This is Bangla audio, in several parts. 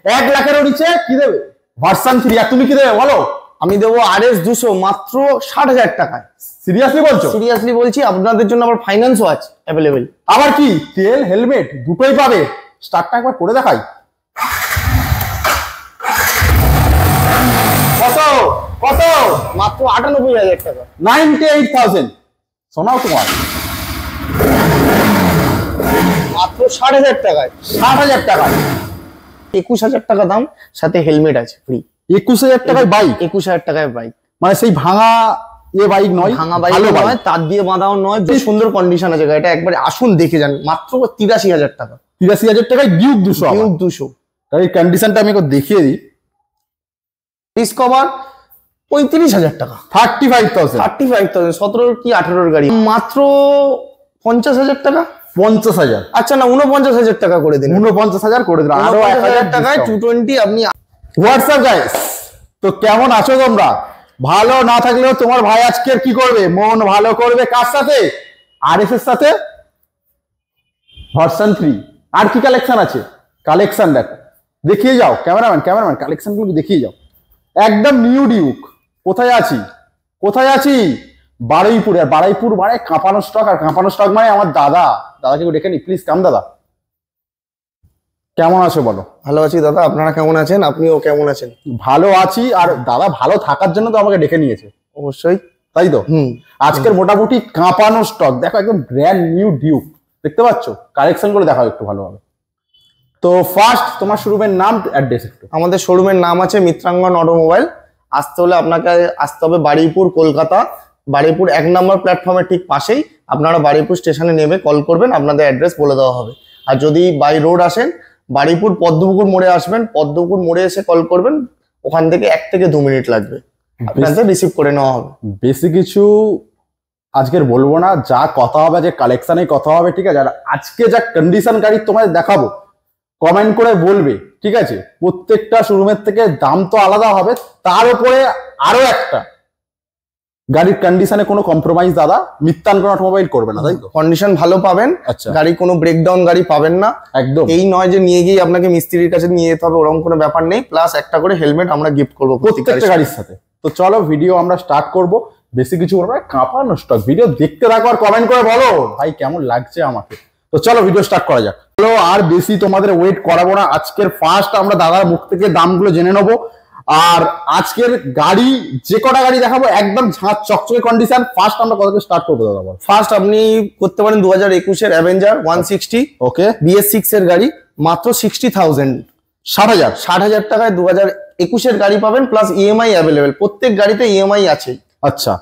1,00,000 নিচে কি দেবে? ভার্সন 3। আর তুমি কি দেবে বলো? আমি দেবো RS 200 মাত্র 60,000 টাকায়। সিরিয়াসলি বলছো? সিরিয়াসলি বলছি, আপনাদের জন্য আবার ফাইন্যান্সও আছে অ্যাভেলেবেল। আবার কি তেল হেলমেট দুটোই পাবে। স্টার্টটা একবার করে দেখাই। কত কত? মাত্র 98,000 টাকা। 98,000। শোনাও তোমার মাত্র 60,000 টাকায়। 60,000 টাকায় 21,000 টাকা দাম, সাথে হেলমেট আছে ফ্রি। 21,000 টাকায় বাইক? 21,000 টাকায় বাইক, মানে সেই ভাঙা বাইক নয়, ভাঙা বাইক নয়, তার দিয়ে বাঁধাও নয়, বেশ সুন্দর কন্ডিশন আছে গাড়িটা। একবার আসুন দেখে যান। মাত্র 83,000 টাকা। 83,000 টাকায় ডিউক 200। ডিউক 200 গাড়ির কন্ডিশনটা আমি একটু দেখিয়ে দিই। ডিসকভার 35,000 টাকা। 35,000। 35,000 17 কি 18 গাড়ি মাত্র 50,000 টাকা। 50,000? আচ্ছা না, 49,000 টাকা করে দিন। 49,000 করে দিন। আরো 1,000 টাকায় 220 আপনি। হোয়াটসঅ্যাপ গাইস, তো কেমন আছো তোমরা? ভালো না থাকলেও তোমার ভাই আজকে কি করবে? মন ভালো করবে। কার সাথে? RS এর সাথে ভার্সন 3। আর কি কালেকশন আছে? কালেকশন দেখো, দেখিয়ে যাও। ক্যামেরাম্যান কালেকশন গুলো দেখিয়ে যাও। একদম নিউ ডিউক। কোথায় আছি? বারুইপুরে। আর বারুইপুর মানে কাঁপানো স্টক। আর কাঁপানো স্টক মানে আমার দাদাকে ডেকে নি প্লিজ। কাম দাদা, কেমন আছো বলো? ভালো আছি দাদা, আপনারা কেমন আছেন? আপনিও কেমন আছেন? ভালো আছি। আর দাদা ভালো থাকার জন্য তো আমাকে ডেকে নিয়েছে। অবশ্যই, তাই তো। আজকের মোটামুটি কাঁপানো স্টক দেখো, একদম ব্র্যান্ড নিউ ডিউক দেখতে পাচ্ছ। কালেকশন করে দেখাও একটু ভালোভাবে। তো ফার্স্ট তোমার শোরুমের নাম, অ্যাড্রেস একটু। আমাদের শোরুমের নাম আছে মিত্রাঙ্গন অটোমোবাইল। আসতে হলে আপনাকে আসতে হবে বারুইপুর, কলকাতা। বারুইপুর 1 নম্বর প্ল্যাটফর্মের ঠিক পাশেই। আপনারা বারুইপুর স্টেশনে নেমে কল করবেন, আপনাদের অ্যাড্রেস বলে দেওয়া হবে। আর যদি বাই রোড আসেন, বারুইপুর পদ্মপুকুর মোড়ে আসবেন। পদ্মপুকুর মোড়ে এসে কল করবেন, ওখান থেকে 1 থেকে 2 মিনিট লাগবে, আপনাদের রিসিভ করে নেওয়া হবে। বেশি কিছু আজকের বলবো না, যা কথা হবে যে কালেকশনে কথা হবে, ঠিক আছে। আর আজকে যা কন্ডিশন গাড়ি তোমাদের দেখাবো, কমেন্ট করে বলবে, ঠিক আছে। প্রত্যেকটা শোরুমের থেকে দাম তো আলাদা হবে, তার উপরে আরো একটা গাড়ির কন্ডিশনে কোনো কম্প্রোমাইজ দাদা মিত্রাঙ্গন অটোমোবাইল করবে না, তাই তো? কন্ডিশন ভালো পাবেন। আচ্ছা, গাড়ি কোনো ব্রেকডাউন গাড়ি পাবেন না একদম। এই নয় যে নিয়ে গিয়ে আপনাকে মিস্ত্রির কাছে নিয়ে যেতে হবে, ওরকম কোনো ব্যাপার নেই। প্লাস একটা করে হেলমেট আমরা গিফট করবো প্রত্যেকটা গাড়ির সাথে। তো চলো ভিডিও আমরা স্টার্ট করব। বেশি কিছু বলবো না, কাঁপানো স্টক। ভিডিও দেখতে থাকো আর কমেন্ট করে বলো ভাই কেমন লাগছে আমাকে। তো চলো ভিডিও স্টার্ট করা যাক। চলো আর বেশি তোমাদের ওয়েট করাবো না। আজকের ফার্স্ট আমরা দাদার মুখ থেকে দামগুলো জেনে নেবো। আর আজকের গাড়ি যে কটা গাড়ি দেখাবো একদম ঝাঁচ চকচকে কন্ডিশন। ফার্স্ট আমরা কত স্টার্ট করবো দাদা? ফার্স্ট আপনি করতে পারেন 2021-এর অ্যাভেঞ্জার 160। ওকে, BS6 এর গাড়ি, মাত্র 60,000। 60,000 টাকায় 2021-এর গাড়ি পাবেন, প্লাস EMI অ্যাভেলেবেল। প্রত্যেক গাড়িতে EMI আছে। আচ্ছা,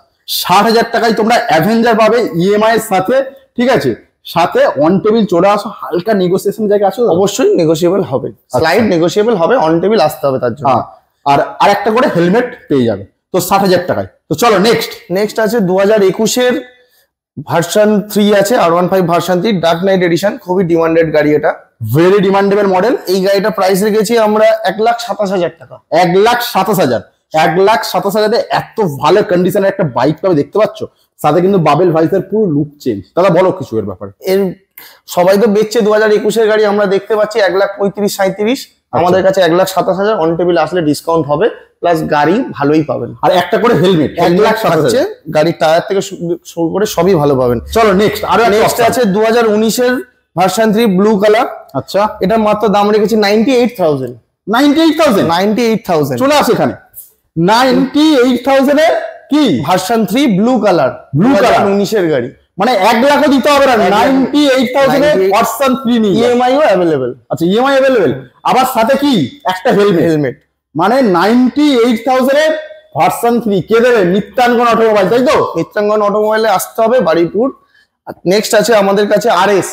60,000 টাকায় তোমরা অ্যাভেঞ্জার পাবে EMI এর সাথে, ঠিক আছে। সাথে অন টেবিল চলে আসো, হালকা নেগোসিয়েশন জায়গা আছে, অবশ্যই নেগোসিয়েবল হবে, স্লাইড নেগোসিয়েবল হবে। অন টেবিল আসতে হবে তার জন্য। আর একটা করে হেলমেট পেয়ে যাবে। তো 60,000 টাকায়। তো চলো নেক্সট আছে 2021-এর ভার্সন 3 আছে, R15 version 3 dark knight edition. খুবই ডিমান্ডেড গাড়ি, এটা ভেরি ডিমান্ডেবল মডেল। এই গাড়িটা প্রাইস রেখেছি আমরা 1,27,000 টাকা। 1,27,000। 1,27,000 এত ভালো কন্ডিশনের একটা বাইক পাবে, দেখতে পাচ্ছ। সাথে কিন্তু বাবেল ভাইসের পুরো লুক চেঞ্জ। দাদা বলো কিছু এর ব্যাপারে। এর সবাই তো বেচছে 2021-এর গাড়ি, আমরা দেখতে পাচ্ছি 1,35,37। আমাদের কাছে 1,27,000। অন টেবিল আসলে ডিসকাউন্ট হবে, প্লাস গাড়ি ভালোই পাবেন। আর একটা করে হেলমেট 1,27,000। গাড়ির টায়ার থেকে শুরু করে সবই ভালো পাবেন। চলো নেক্সট আছে 2019-এর ভার্সন 3 ব্লু কালার। আচ্ছা, এটা মাত্র দাম রেখেছি 98,000। 98,000 চলে আসে এখানে। 98,000 এ কি ভার্সন 3 ব্লু কালার 2019-এর গাড়ি, মানে 1,00,000 দিতে হবে না। 98,000 এ ভার্সন 3 নিয়ে EMI ও अवेलेबल। আচ্ছা, EMI अवेलेबल। আবার সাথে কি একটা হেলমেট। মানে 98,000 এ ভার্সন 3 কে দেবে? মিত্রাঙ্গন অটোমোবাইল, তাই তো? মিত্রাঙ্গন অটোমোবাইলে আসতে হবে, বারুইপুর। নেক্সট আছে আমাদের কাছে RS।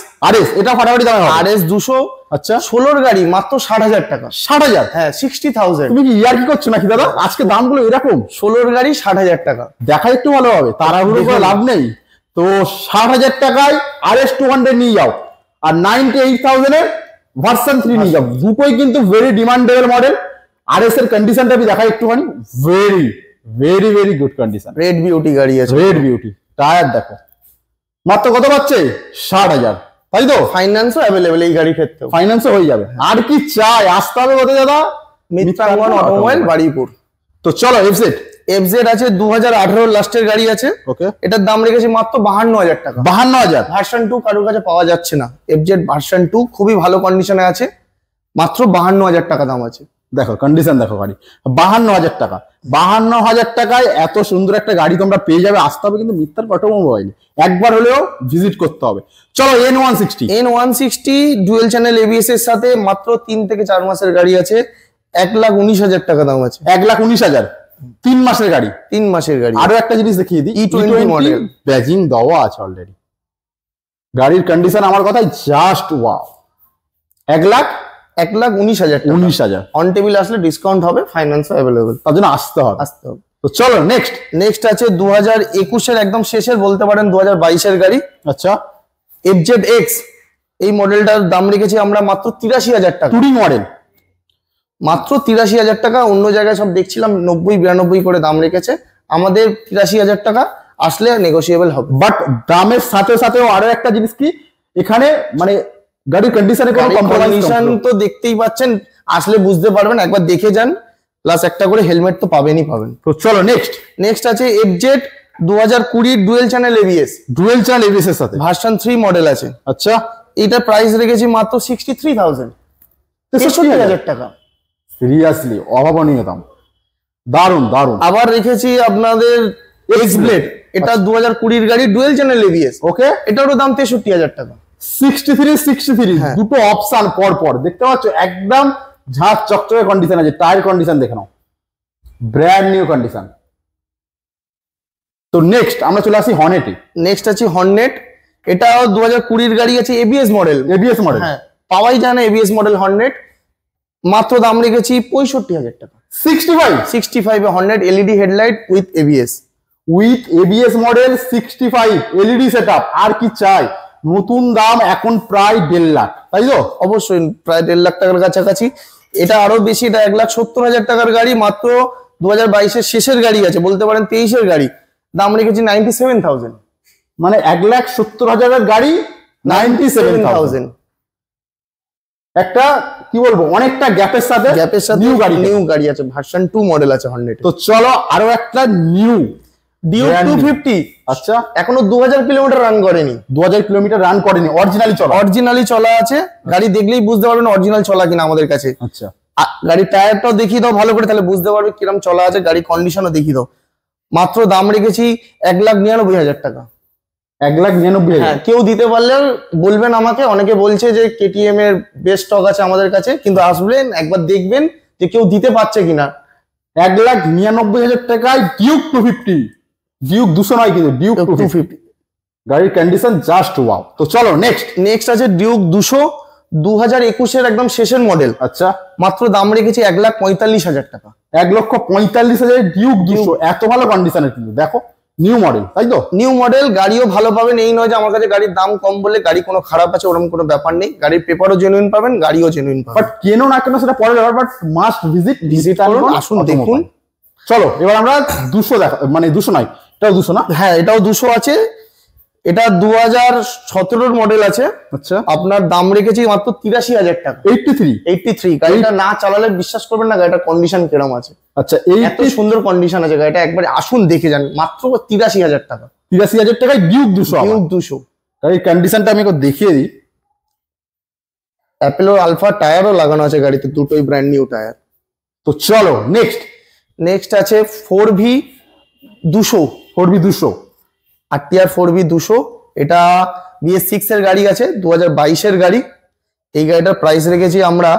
এটা ফাটাফাটি দাম। RS 200। আচ্ছা, 16-র গাড়ি, মাত্র 60,000 টাকা। 60,000? হ্যাঁ, 60,000। তুমি কি ইয়ার কি করছো নাকি দাদা? আজকে দামগুলো এরকম। 16-র গাড়ি 60,000 টাকা। দেখা একটু ভালো হবে, তাড়াহুড়ো করে লাভ নেই। তো 60,000 টাকায় RS 200 নিয়ে যাও, আর 98,000 এর ভার্সন 3 নিয়ে যাও। দুটোই কিন্তু ভেরি ডিমান্ডেবল মডেল। RS এর কন্ডিশনটা আমি দেখাই একটুখানি। Very very very good condition. Red beauty গাড়ি আছে। Red beauty. টায়ার দেখো, মাত্র কত পাচ্ছে? 60,000। তাই তো? ফাইন্যান্সও অ্যাভেলেবেল এই গাড়ির ক্ষেত্রে, ফাইন্যান্সও হয়ে যাবে। আর কি চাই, আসতে হবে কোথায় দাদা? মিত্রাঙ্গন অটোমোবাইল বারুইপুর। তো চলো এফজেড। এফজেড আছে 2018 লাস্টের গাড়ি আছে। ওকে, এটার দাম রেখেছি মাত্র 52,000 টাকা। 52,000। ভার্সন 2 কারোর কাছে পাওয়া যাচ্ছে না। এফজেড ভার্সন 2 খুবই ভালো কন্ডিশনে আছে, মাত্র 52,000 টাকা দাম আছে। দেখো কন্ডিশন দেখো গাড়ি, 52,000 টাকা। 52,000 টাকায় এত সুন্দর একটা গাড়ি তোমরা পেয়ে যাবে। আসতে হবে কিন্তু মিত্রাঙ্গন অটোমোবাইল, একবার হলেও ভিজিট করতে হবে। চলো N160। N160 dual channel ABS এর সাথে মাত্র 3 থেকে 4 মাসের গাড়ি আছে, 1,19,000 টাকা দাম আছে। 1,19,000, 3 মাসের গাড়ি। 3 মাসের গাড়ি। আরো একটা জিনিস দেখিয়ে দিই, E20 মডেল, ব্যাজিং দেওয়া আছে অলরেডি। গাড়ির কন্ডিশন আমার কথাই জাস্ট ওয়াও। 1,19,000 টাকা। 19,000। অন টেবিল আসলে ডিসকাউন্ট হবে, ফাইন্যান্সও অ্যাভেলেবেল। তার জন্য আসতে হবে। তো চলো নেক্সট। নেক্সট আছে 2021 এর একদম শেষের বলতে পারেন 2022 এর গাড়ি। আচ্ছা, FZX। এই মডেলটার দাম রেখেছি আমরা মাত্র 83,000 টাকা। টুরিং মডেল, মাত্র 83,000 টাকা। অন্য জায়গায় সব দেখছিলাম 90-92 করে দাম রেখেছে, আমাদের 83,000 টাকা আসলে নেগোসিয়েবল হবে। বাট দামের সাথে সাথেও আরো একটা জিনিস কি, এখানে মানে গাড়ির কন্ডিশনে কোনো কন্ডিশন তো দেখতেই পাচ্ছেন, আসলে বুঝতে পারবেন, একবার দেখে যান। প্লাস একটা করে হেলমেট তো পাবেনই পাবেন। তো চলো নেক্সট। নেক্সট আছে FZ 2020 dual channel ABS. Dual channel ABS এর সাথে ভার্সন 3 মডেল আছে। আচ্ছা, এটা প্রাইস রেখেছি মাত্র 63,000, 63,000 টাকা। সিরিয়াসলি অভাবনীয় দাম, দারুন দারুন। আবার রেখেছি আপনাদের এক্সব্লেড, এটা 2020 গাড়ি ডুয়েল চ্যানেল এবিএস। ওকে, এটারও দাম 63,000 টাকা। 63 হ্যাঁ। দুটো অপশন পর পর দেখতে পাচ্ছ, একদম ঝাঁক চকচকে কন্ডিশন আছে। টায়ার কন্ডিশন দেখে নাও, ব্র্যান্ড নিউ কন্ডিশন। তো নেক্সট আমরা চলে আসি হর্নেটে। নেক্সট আছে হর্নেট, এটাও 2020 গাড়ি আছে, এবিএস মডেল। এবিএস মডেল, হ্যাঁ, পাওয়াই যায় না এবিএস মডেল হর্নেট। মাত্র দাম রেখেছি 65,000 টাকা। 65 এ hornet LED headlight with ABS. With ABS model 65 LED setup. আর কি চাই? নতুন দাম এখন প্রায় 1.5 লাখ, তাই তো? অবশ্যই প্রায় 1.5 লাখ টাকার কাছাকাছি। এটা আরো বেশি, এটা 1,70,000 টাকার গাড়ি। মাত্র 2022 এর শেষের গাড়ি আছে, বলতে পারেন 23 এর গাড়ি। দাম রেখেছি 97,000। মানে 1,70,000 এর গাড়ি 97,000। একটা কি বলবো, অনেকটা গ্যাপের সাথে নিউ গাড়ি আছে, ভার্সন 2 মডেল আছে হর্নেট। তো চলো আরো একটা নিউ ডিউক 250। আচ্ছা, এখনো 2000 কিলোমিটার রান করেনি। 2000 কিলোমিটার রান করেনি, অরিজিনালি চলা আছে। গাড়ি দেখলেই বুঝতে পারবেন অরিজিনাল চলা কিনা আমাদের কাছে। আচ্ছা, গাড়ির টায়ারটাও দেখিয়ে দাও ভালো করে, তাহলে বুঝতে পারবে কিরকম চলা আছে। গাড়ি কন্ডিশনও দেখিয়ে দাও। মাত্র দাম রেখেছি 1,99,000 টাকা। 1,99,000। হ্যাঁ, কেউ দিতে পারলে বলবেন আমাকে। অনেকে বলছে যে কেটিএম এর বেস্ট স্টক আছে আমাদের কাছে, কিন্তু আসবেন একবার দেখবেন যে কেউ দিতে পারছে কিনা। 1,99,000 টাকায় ডিউক 250। ডিউক 200 নয় কিন্তু, ডিউক 250। গাড়ির কন্ডিশন জাস্ট ওয়াও। তো চলো নেক্সট আছে ডিউক 200 2021 এর একদম শেষের মডেল। আচ্ছা, মাত্র দাম রেখেছি 1,45,000 টাকা। 1,45,000 ডিউক 200, এত ভালো কন্ডিশনের কিন্তু। দেখো নিউ মডেল, তাই তো? নিউ মডেল, গাড়িও ভালো পাবেন। এই নয় যে আমার কাছে গাড়ির দাম কম বলে গাড়ি কোনো খারাপ আছে, ওরকম কোনো ব্যাপার নেই। গাড়ির পেপারও জেনুইন পাবেন, গাড়িও জেনুইন পাবেন। বাট কেন না কেন সেটা পরে ব্যাপার, বাট মাস্ট ভিজিট করুন, আসুন দেখুন। চলো এবার আমরা 200 দেখা, মানে 200 নয়, এটাও 200 না? হ্যাঁ, এটাও 200 আছে। এটা 2017 মডেল আছে। আচ্ছা, আপনার দাম রেখেছি মাত্র 83,000 টাকা। 83। গাড়িটা না চালালে বিশ্বাস করবেন না গাড়িটার কন্ডিশন কিরকম আছে। আচ্ছা, এত সুন্দর কন্ডিশন আছে গাড়িটা, একবার আসুন দেখে যান। মাত্র 83,000 টাকা। 83,000 টাকায় ডিউক 200। ডিউক 200 গাড়ির কন্ডিশনটা আমি একটু দেখিয়ে দিই। অ্যাপেলো আলফা টায়ারও লাগানো আছে গাড়িতে, দুটোই ব্র্যান্ড নিউ টায়ার। তো চলো নেক্সট আছে 4V200। 4V200 RTR 4V200। এটা BS6 এর গাড়ি আছে, 2022 এর গাড়ি। এই গাড়িটার প্রাইস রেখেছি আমরা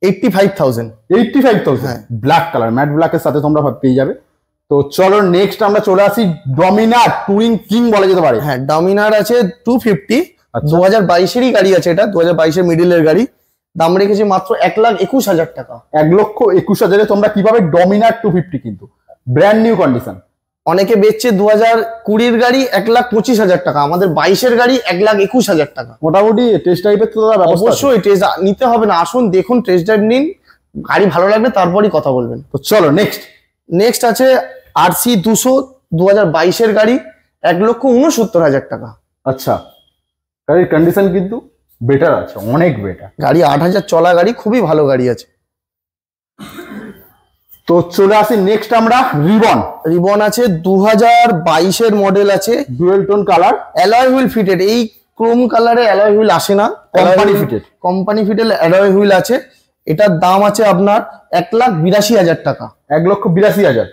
85,000। 85,000, হ্যাঁ। ব্ল্যাক কালার, ম্যাট ব্ল্যাকের সাথে তোমরা পেয়ে যাবে। তো চলো নেক্সট আমরা চলে আসি ডমিনার টুরিং কিং বলা যেতে পারে। হ্যাঁ, ডমিনার আছে 250। আচ্ছা। 2022 এরই গাড়ি আছে, এটা 2022 এর মিডিলের গাড়ি। দাম রেখেছি মাত্র 1,21,000 টাকা। 1,21,000 তোমরা কিভাবে ডমিনার 250, কিন্তু ব্র্যান্ড নিউ কন্ডিশন। অনেকে বেচছে 2020 গাড়ি 1,25,000 টাকা, আমাদের 22 এর গাড়ি 1,21,000 টাকা। মোটামুটি টেস্ট ড্রাইভের তো অবশ্যই টেস্ট নিতে হবে না, আসুন দেখুন, টেস্ট ড্রাইভ নিন, গাড়ি ভালো লাগবে তারপরই কথা বলবেন। তো চলো নেক্সট আছে RC 200 2022 এর গাড়ি, 1,69,000 টাকা। আচ্ছা, গাড়ির কন্ডিশন কিন্তু বেটার আছে, অনেক বেটার। গাড়ি 8,000 চলা গাড়ি, খুবই ভালো গাড়ি আছে। তো চলে আসি নেক্সট আমরা রিবন আছে 2022-এর মডেল আছে, dual tone colour, alloy wheel fitted. এই ক্রোম কালারে অ্যালয় হুইল আসে না, কোম্পানি ফিটেড অ্যালয় হুইল আছে। এটার দাম আছে আপনার 1,82,000 টাকা। 1,82,000।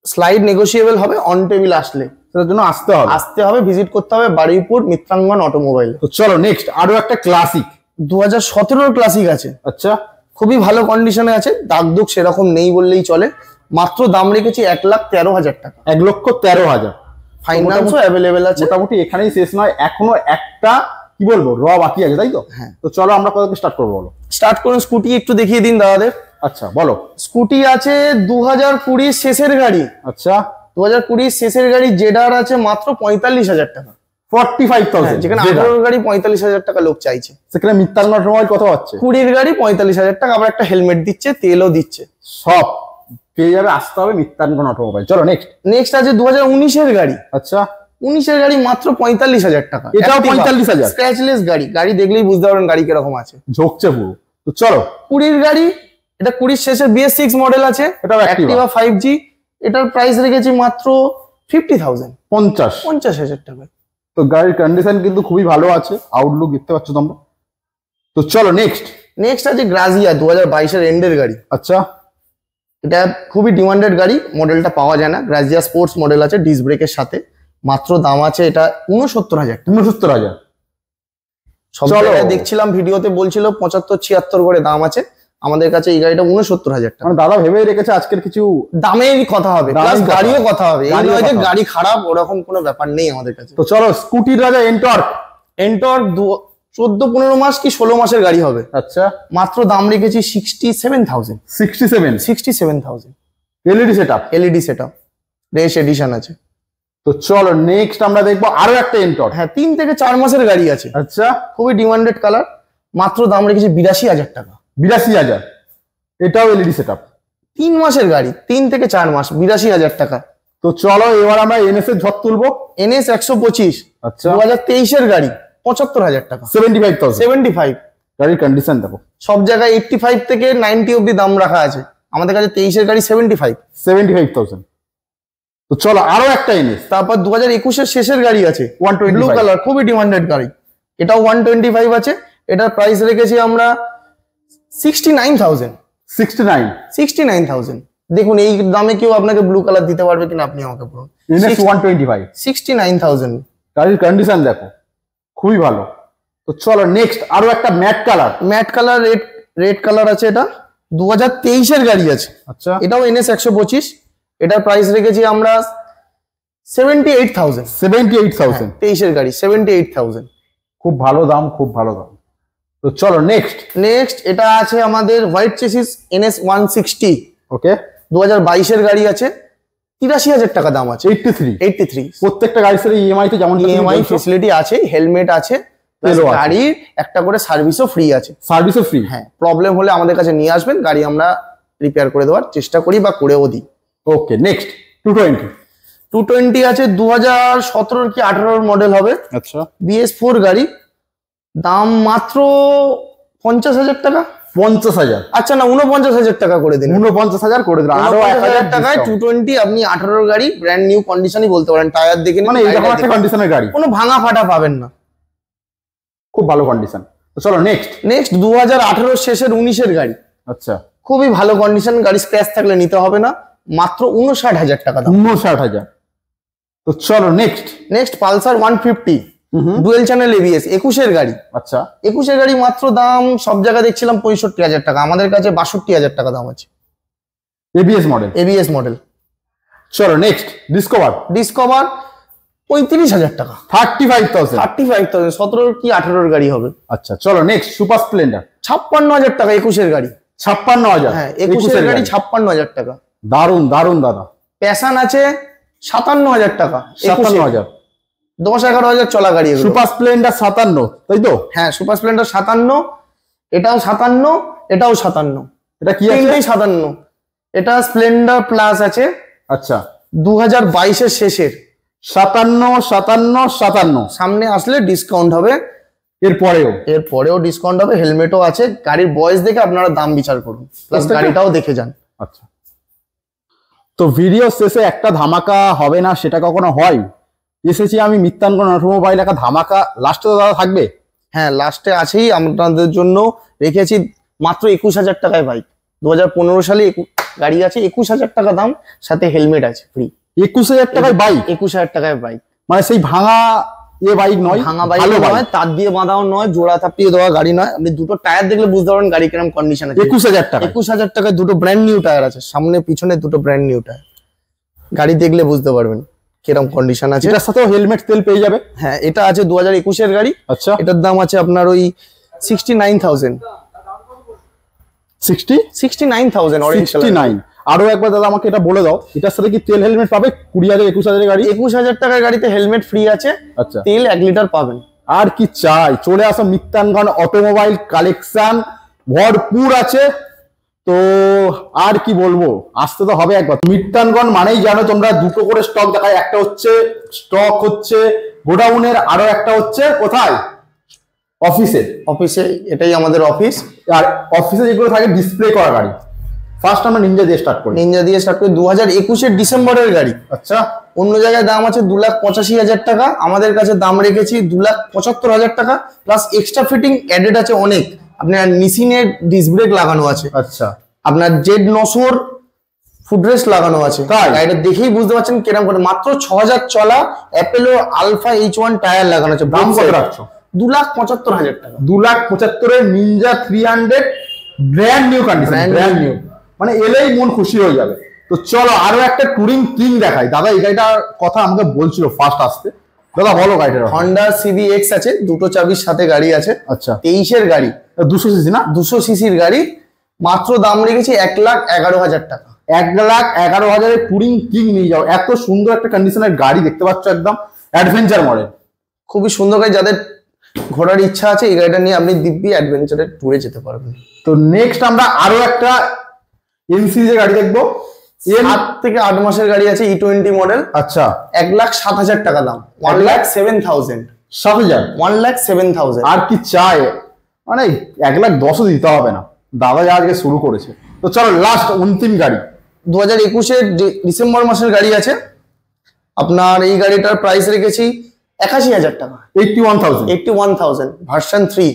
স্লাইড নেগোসিয়েবল হবে অন টেবিল আসলে, সেটার জন্য আসতে হবে, ভিজিট করতে হবে বারুইপুর মিত্রাঙ্গন অটোমোবাইল। তো চলো নেক্সট আরো একটা ক্লাসিক 2017-এর ক্লাসিক আছে। আচ্ছা, খুবই ভালো কন্ডিশনে আছে, দাগ দুগ সেরকম নেই বললেই চলে। মাত্র দাম রেখেছি 1,13,000 টাকা। 1,13,000। ফাইন্যান্সও অ্যাভেলেবেল আছে। মোটামুটি এখানেই শেষ নয়, এখনো একটা কি বলবো র বাকি আছে, তাই তো? হ্যাঁ। তো চলো আমরা কত স্টার্ট করবো, বলো। স্টার্ট করুন, স্কুটি একটু দেখিয়ে দিন দাদাদের। আচ্ছা বলো। স্কুটি আছে 2020 শেষের গাড়ি। আচ্ছা, 2020 শেষের গাড়ি জেডার আছে মাত্র 45,000 টাকা। 45,000। যেখানে 18 গাড়ি 45,000 টাকা লোক চাইছে, সেখানে মিত্রাঙ্গন অটোমোবাইল কত হচ্ছে? 20 গাড়ি 45,000 টাকা, আবার একটা হেলমেট দিচ্ছে, তেলও দিচ্ছে, সব পেয়ে যাবে। আসতে হবে মিত্রাঙ্গন অটোমোবাইল। চলো নেক্সট আছে 2019-এর গাড়ি। আচ্ছা, 19-এর গাড়ি মাত্র 45,000 টাকা। এটাও 45,000। স্ক্র্যাচলেস গাড়ি, গাড়ি দেখলেই বুঝতে পারবেন গাড়ি কিরকম আছে, ঝোঁকছে পুরো। তো চলো 20 গাড়ি, এটা 20 শেষের BS6 মডেল আছে, এটাও অ্যাক্টিভা 5G। এটার প্রাইস রেখেছি মাত্র 50,000, 50,000 টাকা। তো গাড়ির কন্ডিশন কিন্তু খুবই ভালো আছে, আউটলুক দেখতে পাচ্ছ তোমরা। তো চলো নেক্সট আছে গ্রাজিয়া 2022-এর এন্ডের গাড়ি। আচ্ছা, এটা খুবই ডিমান্ডেড গাড়ি, মডেলটা পাওয়া যায় না। গ্রাজিয়া স্পোর্টস মডেল আছে ডিস্ক ব্রেকের সাথে। মাত্র দাম আছে এটা 69,000। 69,000। সব জায়গায় দেখছিলাম ভিডিওতে বলছিল 75-76 করে দাম আছে, আমাদের কাছে এই গাড়িটা 69,000 টাকা। মানে দাদা ভেবেই রেখেছে আজকের কিছু দামের কথা হবে, প্লাস গাড়িও কথা হবে। এই নয় যে গাড়ি খারাপ, ওরকম কোনো ব্যাপার নেই আমাদের কাছে। তো চলো স্কুটির রাজা এন্টর্ক 14-15 মাস কি 16 মাসের গাড়ি হবে। আচ্ছা, মাত্র দাম রেখেছি 67,000। 67,000। এলইডি সেটআপ, রেস এডিশন আছে। তো চলো নেক্সট আমরা দেখবো আরো একটা এন্টর্ক। হ্যাঁ, 3 থেকে 4 মাসের গাড়ি আছে। আচ্ছা, খুবই ডিমান্ডেড কালার। মাত্র দাম রেখেছি 82,000 টাকা। 82,000। এটাও এলইডি সেটআপ। 3 মাসের গাড়ি, 3 থেকে 4 মাস, 82,000 টাকা। তো চলো এবার আমরা এনএস এর ঝড় তুলবো। NS 125। আচ্ছা, 2023-এর গাড়ি, 75,000 টাকা। 75,000। গাড়ির কন্ডিশন দেখো, সব জায়গায় 85 থেকে 90 অব্দি দাম রাখা আছে, আমাদের কাছে 23-এর গাড়ি 75,000। তো চলো আরো একটা এনএস। তারপর 2021-এর শেষের গাড়ি আছে 125 ব্লু কালার, খুবই ডিমান্ডেড গাড়ি। এটাও 125 আছে। এটার প্রাইস রেখেছি আমরা 69,000। 69,000। দেখুন এই দামে কেউ আপনাকে ব্লু কালার দিতে পারবে কিনা আপনি আমাকে বলুন। এনএস 125। 69,000। গাড়ির কন্ডিশন দেখো, খুবই ভালো। তো চলো নেক্সট আরো একটা ম্যাট কালার রেড কালার আছে। এটা 2023-এর গাড়ি আছে। আচ্ছা, এটাও NS 125। এটার প্রাইস রেখেছি আমরা 78,000। 23-এর গাড়ি 78,000। খুব ভালো দাম, খুব ভালো দাম। তো চলো নেক্সট এটা আছে আমাদের হোয়াইট চেসিস NS 160। ওকে, 2022-এর গাড়ি আছে, 83,000 টাকা দাম আছে। 83। প্রত্যেকটা গাড়ির সাথে ইএমআই তে যেমন ইএমআই ফেসিলিটি আছে, হেলমেট আছে, গাড়ির একটা করে সার্ভিসও ফ্রি আছে। হ্যাঁ, প্রবলেম হলে আমাদের কাছে নিয়ে আসবেন, গাড়ি আমরা রিপেয়ার করে দেওয়ার চেষ্টা করি বা করেও দিই। ওকে, নেক্সট 220 আছে 2017 কি 18 মডেল হবে। আচ্ছা, BS4 গাড়ি, দাম মাত্র 50,000 টাকা। 50,000। আচ্ছা না, 49,000 টাকা করে দিন। 49,000 করে দিন, আরো 1,000 টাকায় 220 আপনি 18 গাড়ি ব্র্যান্ড নিউ কন্ডিশনই বলতে পারেন, টায়ার দেখে মানে এইরকম একটা কন্ডিশনের গাড়ি, কোনো ভাঙা ফাটা পাবেন না, খুব ভালো কন্ডিশন। তো চলো নেক্সট 2018 শেষের 19-এর গাড়ি। আচ্ছা, খুবই ভালো কন্ডিশন, গাড়ি স্ক্র্যাচ থাকলে নিতে হবে না, মাত্র 59,000 টাকা দাম। 59,000। তো চলো next Pulsar 150 dual channel ABS 21-এর গাড়ি। আচ্ছা, 21-এর গাড়ি মাত্র দাম সব জায়গায় দেখছিলাম 65,000 টাকা, আমাদের কাছে 62,000 টাকা দাম আছে। ABS model. চলো নেক্সট ডিসকভার 35,000 টাকা। 35,000। 17 কি 18-এর গাড়ি হবে। আচ্ছা, চলো নেক্সট সুপার স্প্লেন্ডার 56,000 টাকা। 21-এর গাড়ি 56,000। হ্যাঁ, 21-এর গাড়ি 56,000 টাকা। দারুন দাদা। প্যাশন আছে 57,000 টাকা। 57,000। 10-11 চলা গাড়ি। সুপার স্প্লেন্ডার 57, তাই তো? হ্যাঁ, সুপার স্প্লেন্ডার 57, এটাও 57, এটাও 57। এটা কি আছে? 57। এটা স্প্লেন্ডার প্লাস আছে। আচ্ছা, 2022-এর শেষের 57। সামনে আসলে ডিসকাউন্ট হবে। এরপরেও ডিসকাউন্ট হবে, হেলমেটও আছে। গাড়ির বয়স দেখে আপনারা দাম বিচার করুন, প্লাস গাড়িটাও দেখে যান। আচ্ছা, তো ভিডিও শেষে একটা ধামাকা হবে না সেটা কখনো হয়? এসেছি আমি মিত্রাঙ্গন অটোমোবাইল, একটা ধামাকা লাস্টে তো দাদা থাকবে? হ্যাঁ, লাস্টে আছেই আপনাদের জন্য রেখেছি মাত্র 21,000 টাকায় বাইক। 2015 সালে গাড়ি আছে, 21,000 টাকা দাম, সাথে হেলমেট আছে ফ্রি। 21,000 টাকায় বাইক? 21,000 টাকায় বাইক, মানে সেই ভাঙা বাইক নয়, ভাঙা বাইক নয়, তার দিয়ে বাঁধাও নয়, জোড়া থাপিয়ে দেওয়া গাড়ি নয়। আপনি দুটো টায়ার দেখলে বুঝতে পারবেন গাড়ি কিরকম কন্ডিশন আছে। 21,000 টাকা? 21,000 টাকায় দুটো ব্র্যান্ড নিউ টায়ার আছে, সামনে পিছনে দুটো ব্র্যান্ড নিউ টায়ার। গাড়ি দেখলে বুঝতে পারবেন কিরকম কন্ডিশন আছে। এটার সাথেও হেলমেট তেল পেয়ে যাবে? হ্যাঁ, এটা আছে 2021 এর গাড়ি। আচ্ছা, এটার দাম আছে আপনার ওই 69,000। 69,000 অরেঞ্জ কালার। 69। আরো একবার দাদা আমাকে এটা বলে দাও, এটার সাথে কি তেল হেলমেট পাবে? 20,000 21,000 গাড়ি? 21,000 টাকার গাড়িতে হেলমেট ফ্রি আছে। আচ্ছা, তেল 1 লিটার পাবেন। আর কি চাই? চলে আসো, মিত্রাঙ্গন অটোমোবাইল, কালেকশন ভরপুর আছে। তো আর কি বলবো, আসতে তো হবে একবার। মিত্রাঙ্গন মানেই জানো তোমরা, দুটো করে স্টক দেখায়, একটা হচ্ছে স্টক হচ্ছে গোডাউনের, আরো একটা হচ্ছে কোথায়? অফিসে। এটাই আমাদের অফিস। আর অফিসে যেগুলো থাকে ডিসপ্লে করা গাড়ি, ফার্স্ট আমরা নিনজা দিয়ে স্টার্ট করি। 2021 এর ডিসেম্বরের গাড়ি। আচ্ছা, অন্য জায়গায় দাম আছে 2,85,000 টাকা, আমাদের কাছে দাম রেখেছি 2,75,000 টাকা, প্লাস এক্সট্রা ফিটিং অ্যাডেড আছে অনেক। আপনার নিসিনের ডিস্ক ব্রেক লাগানো আছে। আচ্ছা, আপনার জেড 900 ফুটরেস্ট লাগানো আছে। গাড়িটা দেখেই বুঝতে পারছেন কিরকম করে। মাত্র 6,000 চলা অ্যাপেলো আলফা H1 টায়ার লাগানো আছে। দাম কত রাখছো? 2,75,000 টাকা। 2,75,000 এর Ninja 300 brand new condition, brand new, মানে এলেই মন খুশি হয়ে যাবে। তো চলো আরো একটা টুরিং কিং দেখাই। দাদা এই গাড়িটার কথা আমাকে বলছিল ফার্স্ট আসতে, দাদা বলো গাড়িটার। হন্ডা CBX আছে, দুটো চাবির সাথে গাড়ি আছে। আচ্ছা, 23 এর গাড়ি, 200 সিসি না? 200 সিসির গাড়ি। মাত্র দাম রেখেছি 1,11,000 টাকা। 1,11,000 টুরিং কিং নিয়ে যাও। এত সুন্দর একটা কন্ডিশনের গাড়ি দেখতে পাচ্ছ, একদম অ্যাডভেঞ্চার মডেল, খুবই সুন্দর গাড়ি। যাদের ঘোরার ইচ্ছা আছে এই গাড়িটা নিয়ে আপনি দিব্যি অ্যাডভেঞ্চারের ট্যুরে যেতে পারবেন। তো নেক্সট আমরা আরো একটা এন সিরিজের গাড়ি দেখবো। 7 থেকে 8 মাসের গাড়ি আছে, E20 মডেল। আচ্ছা, 1,07,000 টাকা দাম। 1,07,000। 7,000? 1,07,000। আর কি চাই? মানে 1,10,000 দিতে হবে না, দাদা যা আজকে শুরু করেছে। তো চলো লাস্ট অন্তিম গাড়ি। 2021 এর ডিসেম্বর মাসের গাড়ি আছে। আপনার এই গাড়িটার প্রাইস রেখেছি 81,000 টাকা। 81,000? 81,000 ভার্সন 3।